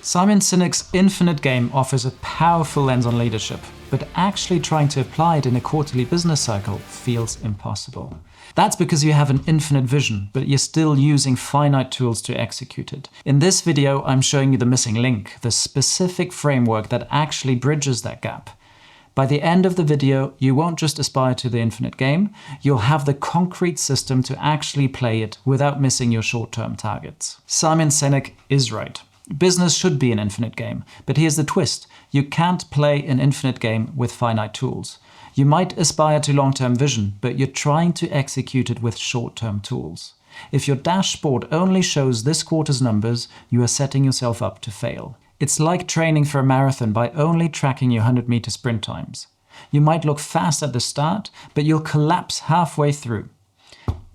Simon Sinek's Infinite Game offers a powerful lens on leadership, but actually trying to apply it in a quarterly business cycle feels impossible. That's because you have an infinite vision, but you're still using finite tools to execute it. In this video, I'm showing you the missing link, the specific framework that actually bridges that gap. By the end of the video, you won't just aspire to the infinite game, you'll have the concrete system to actually play it without missing your short-term targets. Simon Sinek is right. Business should be an infinite game, but here's the twist. You can't play an infinite game with finite tools. You might aspire to long-term vision, but you're trying to execute it with short-term tools. If your dashboard only shows this quarter's numbers, you are setting yourself up to fail. It's like training for a marathon by only tracking your 100-meter sprint times. You might look fast at the start, but you'll collapse halfway through.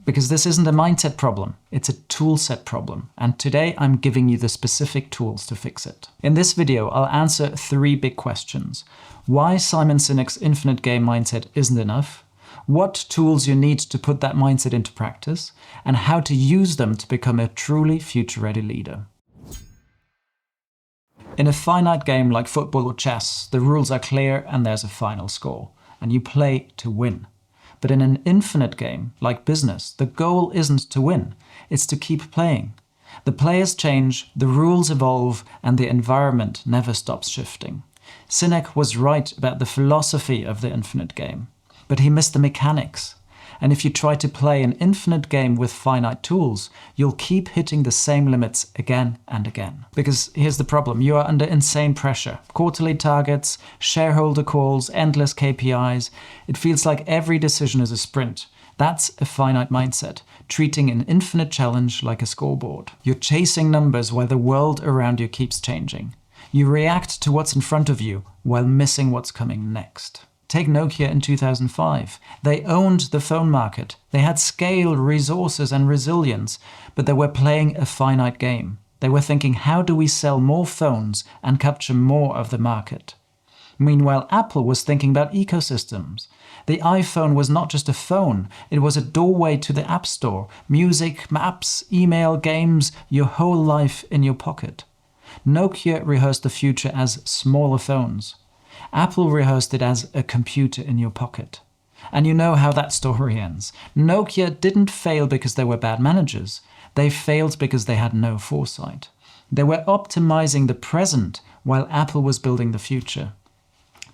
Because this isn't a mindset problem, it's a toolset problem, and today I'm giving you the specific tools to fix it. In this video, I'll answer 3 big questions. Why Simon Sinek's infinite game mindset isn't enough, what tools you need to put that mindset into practice, and how to use them to become a truly future-ready leader. In a finite game like football or chess, the rules are clear and there's a final score, and you play to win. But in an infinite game, like business, the goal isn't to win, it's to keep playing. The players change, the rules evolve, and the environment never stops shifting. Sinek was right about the philosophy of the infinite game, but he missed the mechanics. And if you try to play an infinite game with finite tools, you'll keep hitting the same limits again and again. Because here's the problem, you are under insane pressure. Quarterly targets, shareholder calls, endless KPIs. It feels like every decision is a sprint. That's a finite mindset, treating an infinite challenge like a scoreboard. You're chasing numbers while the world around you keeps changing. You react to what's in front of you while missing what's coming next. Take Nokia in 2005. They owned the phone market. They had scale, resources, and resilience, but they were playing a finite game. They were thinking, how do we sell more phones and capture more of the market? Meanwhile, Apple was thinking about ecosystems. The iPhone was not just a phone, it was a doorway to the App Store. Music, maps, email, games, your whole life in your pocket. Nokia rehearsed the future as smaller phones. Apple rehearsed it as a computer in your pocket. And you know how that story ends. Nokia didn't fail because they were bad managers. They failed because they had no foresight. They were optimizing the present while Apple was building the future.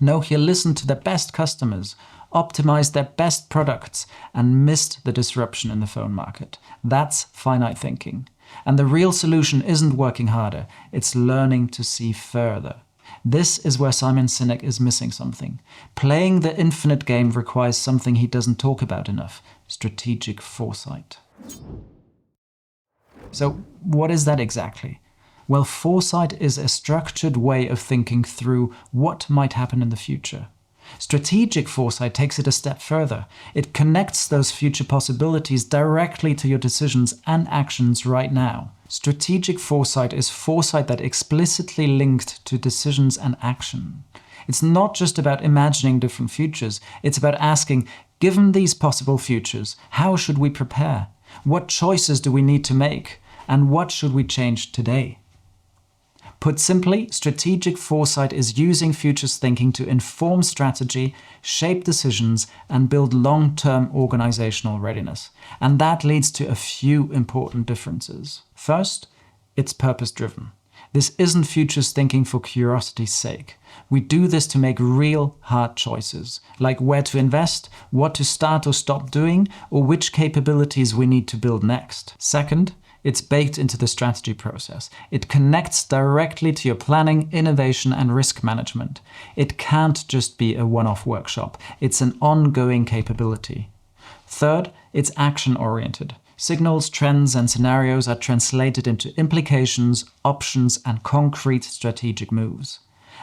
Nokia listened to their best customers, optimized their best products, and missed the disruption in the phone market. That's finite thinking. And the real solution isn't working harder, it's learning to see further. This is where Simon Sinek is missing something. Playing the infinite game requires something he doesn't talk about enough: strategic foresight. So what is that exactly? Well, foresight is a structured way of thinking through what might happen in the future. Strategic foresight takes it a step further. It connects those future possibilities directly to your decisions and actions right now. Strategic foresight is foresight that explicitly linked to decisions and action. It's not just about imagining different futures, it's about asking, given these possible futures, how should we prepare? What choices do we need to make? And what should we change today? Put simply, strategic foresight is using futures thinking to inform strategy, shape decisions, and build long-term organizational readiness. And that leads to a few important differences. First, it's purpose-driven. This isn't futures thinking for curiosity's sake. We do this to make real, hard choices, like where to invest, what to start or stop doing, or which capabilities we need to build next. Second, it's baked into the strategy process. It connects directly to your planning, innovation, and risk management. It can't just be a one-off workshop. It's an ongoing capability. Third, it's action-oriented. Signals, trends, and scenarios are translated into implications, options, and concrete strategic moves.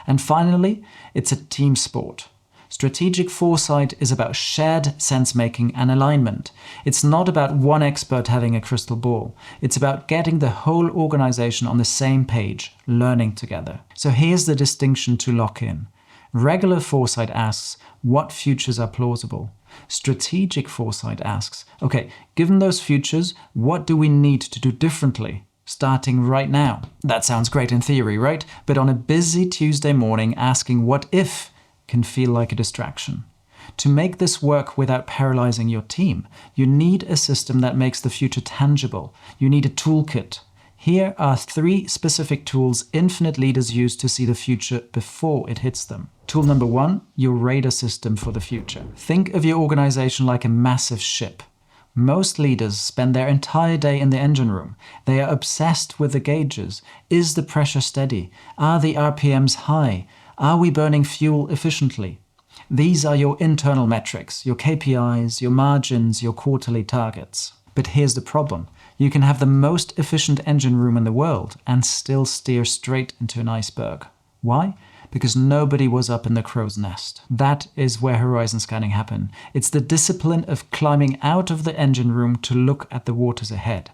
And finally, it's a team sport. Strategic foresight is about shared sense-making and alignment. It's not about one expert having a crystal ball. It's about getting the whole organization on the same page, learning together. So here's the distinction to lock in. Regular foresight asks, what futures are plausible? Strategic foresight asks, okay, given those futures, what do we need to do differently starting right now. That sounds great in theory, right? But on a busy Tuesday morning, asking what if can feel like a distraction. To make this work without paralyzing your team, you need a system that makes the future tangible. You need a toolkit. Here are 3 specific tools infinite leaders use to see the future before it hits them. Tool number 1, your radar system for the future. Think of your organization like a massive ship. Most leaders spend their entire day in the engine room. They are obsessed with the gauges. Is the pressure steady? Are the RPMs high? Are we burning fuel efficiently? These are your internal metrics, your KPIs, your margins, your quarterly targets. But here's the problem. You can have the most efficient engine room in the world and still steer straight into an iceberg. Why? Because nobody was up in the crow's nest. That is where horizon scanning happened. It's the discipline of climbing out of the engine room to look at the waters ahead.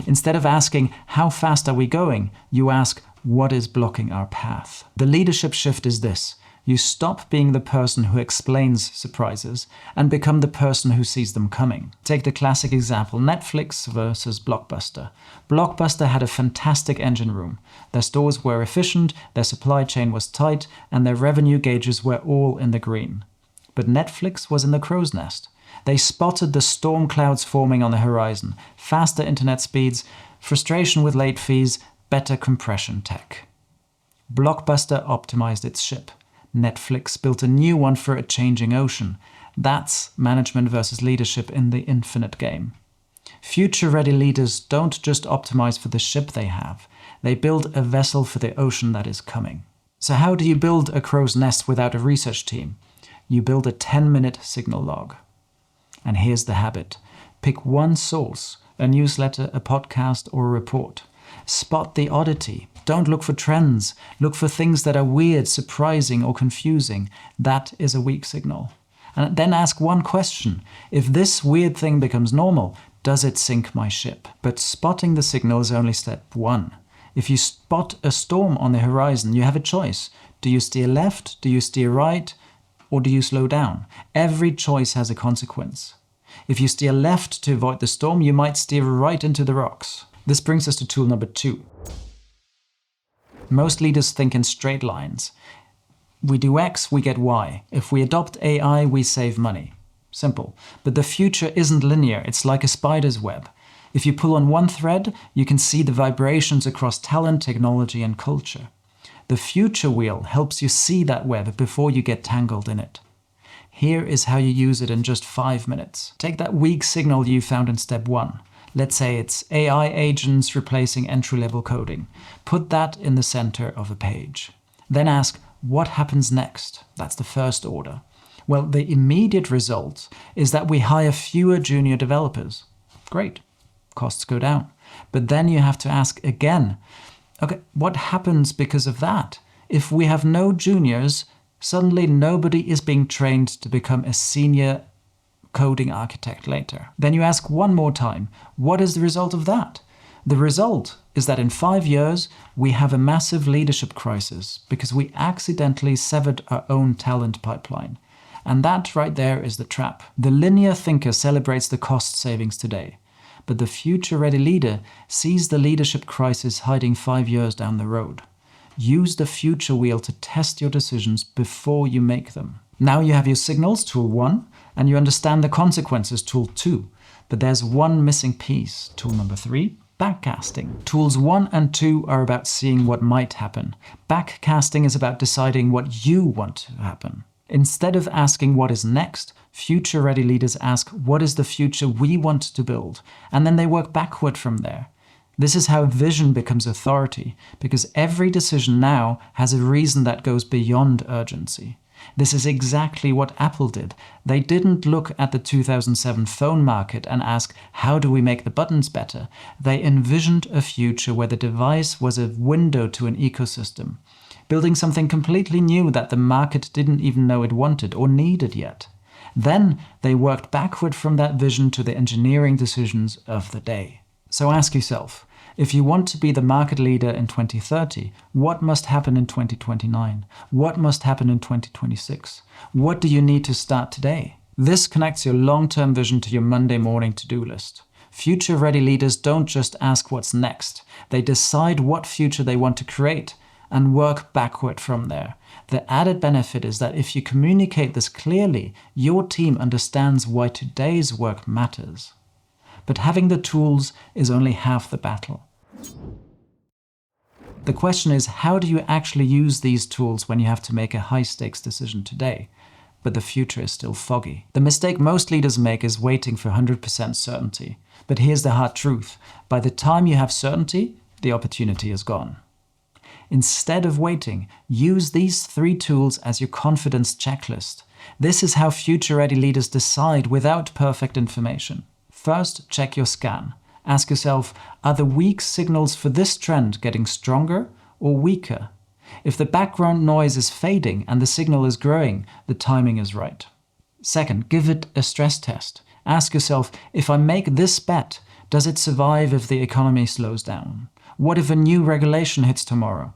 Instead of asking, how fast are we going? You ask, what is blocking our path? The leadership shift is this. You stop being the person who explains surprises and become the person who sees them coming. Take the classic example, Netflix versus Blockbuster. Blockbuster had a fantastic engine room. Their stores were efficient, their supply chain was tight, and their revenue gauges were all in the green. But Netflix was in the crow's nest. They spotted the storm clouds forming on the horizon, faster internet speeds, frustration with late fees, better compression tech. Blockbuster optimized its ship. Netflix built a new one for a changing ocean. That's management versus leadership in the infinite game. Future-ready leaders don't just optimize for the ship they have. They build a vessel for the ocean that is coming. So how do you build a crow's nest without a research team? You build a 10-minute signal log. And here's the habit. Pick one source, a newsletter, a podcast, or a report. Spot the oddity. Don't look for trends. Look for things that are weird, surprising, or confusing. That is a weak signal. And then ask one question. If this weird thing becomes normal, does it sink my ship? But spotting the signal is only step 1. If you spot a storm on the horizon, you have a choice. Do you steer left? Do you steer right? Or do you slow down? Every choice has a consequence. If you steer left to avoid the storm, you might steer right into the rocks. This brings us to tool number 2. Most leaders think in straight lines. We do X, we get Y. If we adopt AI, we save money. Simple. But the future isn't linear. It's like a spider's web. If you pull on one thread, you can see the vibrations across talent, technology, and culture. The future wheel helps you see that web before you get tangled in it. Here is how you use it in just 5 minutes. Take that weak signal you found in step 1. Let's say it's AI agents replacing entry-level coding. Put that in the center of a page. Then ask, what happens next? That's the first order. Well, the immediate result is that we hire fewer junior developers. Great. Costs go down. But then you have to ask again, okay, what happens because of that? If we have no juniors, suddenly nobody is being trained to become a senior coding architect later. Then you ask one more time, what is the result of that? The result is that in 5 years, we have a massive leadership crisis because we accidentally severed our own talent pipeline. And that right there is the trap. The linear thinker celebrates the cost savings today, but the future-ready leader sees the leadership crisis hiding 5 years down the road. Use the future wheel to test your decisions before you make them. Now you have your signals, tool 1, and you understand the consequences, tool 2. But there's one missing piece, tool number 3, backcasting. Tools 1 and 2 are about seeing what might happen. Backcasting is about deciding what you want to happen. Instead of asking what is next, future-ready leaders ask, what is the future we want to build? And then they work backward from there. This is how vision becomes authority, because every decision now has a reason that goes beyond urgency. This is exactly what Apple did. They didn't look at the 2007 phone market and ask, how do we make the buttons better? They envisioned a future where the device was a window to an ecosystem, building something completely new that the market didn't even know it wanted or needed yet. Then they worked backward from that vision to the engineering decisions of the day. So ask yourself, if you want to be the market leader in 2030, what must happen in 2029? What must happen in 2026? What do you need to start today? This connects your long-term vision to your Monday morning to-do list. Future-ready leaders don't just ask what's next. They decide what future they want to create and work backward from there. The added benefit is that if you communicate this clearly, your team understands why today's work matters. But having the tools is only half the battle. The question is, how do you actually use these tools when you have to make a high-stakes decision today, but the future is still foggy? The mistake most leaders make is waiting for 100% certainty. But here's the hard truth. By the time you have certainty, the opportunity is gone. Instead of waiting, use these 3 tools as your confidence checklist. This is how future-ready leaders decide without perfect information. First, check your scan. Ask yourself, are the weak signals for this trend getting stronger or weaker? If the background noise is fading and the signal is growing, the timing is right. Second, give it a stress test. Ask yourself, if I make this bet, does it survive if the economy slows down? What if a new regulation hits tomorrow?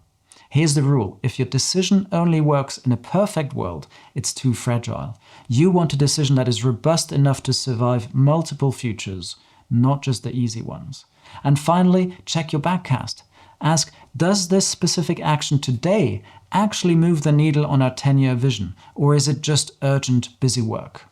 Here's the rule. If your decision only works in a perfect world, it's too fragile. You want a decision that is robust enough to survive multiple futures, not just the easy ones. And finally, check your backcast. Ask, does this specific action today actually move the needle on our 10-year vision, or is it just urgent, busy work?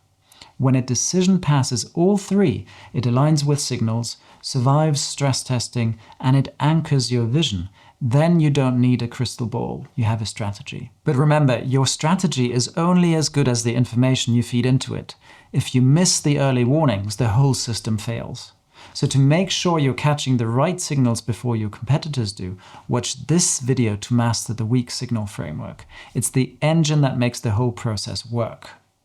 When a decision passes all 3, it aligns with signals, survives stress testing, and it anchors your vision, then you don't need a crystal ball, you have a strategy. But remember, your strategy is only as good as the information you feed into it. If you miss the early warnings, the whole system fails. So to make sure you're catching the right signals before your competitors do, watch this video to master the weak signal framework. It's the engine that makes the whole process work.